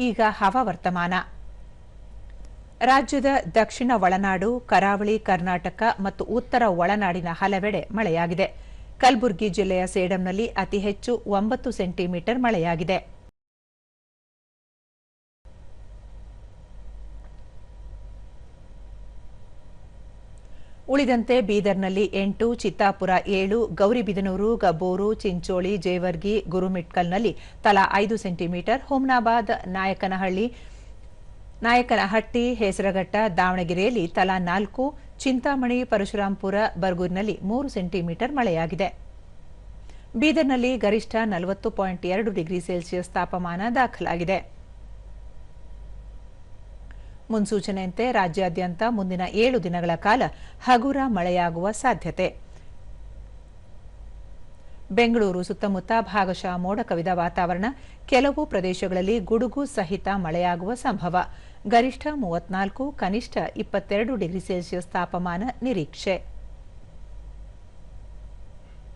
ಈಗ ಹವಾವರ್ತಮಾನ. ರಾಜ್ಯದ ದಕ್ಷಿಣ ಒಳನಾಡು, ಕರಾವಳಿ ಕರ್ನಾಟಕ ಮತ್ತು ಉತ್ತರ ಒಳನಾಡಿನ ಹಲವೆಡೆ ಮಳೆಯಾಗಿದೆ. ಕಲಬುರಗಿ ಜಿಲ್ಲೆಯ ಸೇಡಂನಲ್ಲಿ ಅತಿ ಹೆಚ್ಚು 9 ಸೆಂಟಿಮೀಟರ್ ಮಳೆಯಾಗಿದೆ. ಉಳಿದಂತೆ ಬೀದರ್ನಲ್ಲಿ 8, ಚಿತ್ತಾಪುರ 7, ಗೌರಿಬಿದನೂರು, ಗಬೋರು, ಚಿಂಚೋಳಿ, ಜೇವರ್ಗಿ, ಗುರುಮಿಟ್ಕಲ್ನಲ್ಲಿ ತಲಾ 5 ಸೆಂಟಿಮೀಟರ್, ಹುಮ್ನಾಬಾದ್, ನಾಯಕನಹಟ್ಟಿ, ಹೇಸರಘಟ್ಟ, ದಾವಣಗೆರೆಯಲ್ಲಿ ತಲಾ 4, ಚಿಂತಾಮಣಿ, ಪರಶುರಾಂಪುರ, ಬರಗೂರಿನಲ್ಲಿ 3 ಸೆಂಟಿಮೀಟರ್ ಮಳೆಯಾಗಿದೆ. ಬೀದರ್ನಲ್ಲಿ ಗರಿಷ್ಠ 40.2 ಡಿಗ್ರಿ ಸೆಲ್ಸಿಯಸ್ ತಾಪಮಾನ ದಾಖಲಾಗಿದೆ. ಮುನ್ಸೂಚನೆಯಂತೆ ರಾಜ್ಯಾದ್ಯಂತ ಮುಂದಿನ 7 ದಿನಗಳ ಕಾಲ ಹಗುರ ಮಳೆಯಾಗುವ ಸಾಧ್ಯತೆ. ಬೆಂಗಳೂರು ಸುತ್ತಮುತ್ತ ಭಾಗಶಃ ಮೋಡ ಕವಿದ ವಾತಾವರಣ, ಕೆಲವು ಪ್ರದೇಶಗಳಲ್ಲಿ ಗುಡುಗು ಸಹಿತ ಮಳೆಯಾಗುವ ಸಂಭವ. ಗರಿಷ್ಠ 34, ಕನಿಷ್ಠ 22 ಡಿಗ್ರಿ ಸೆಲ್ಸಿಯಸ್ ತಾಪಮಾನ ನಿರೀಕ್ಷೆ.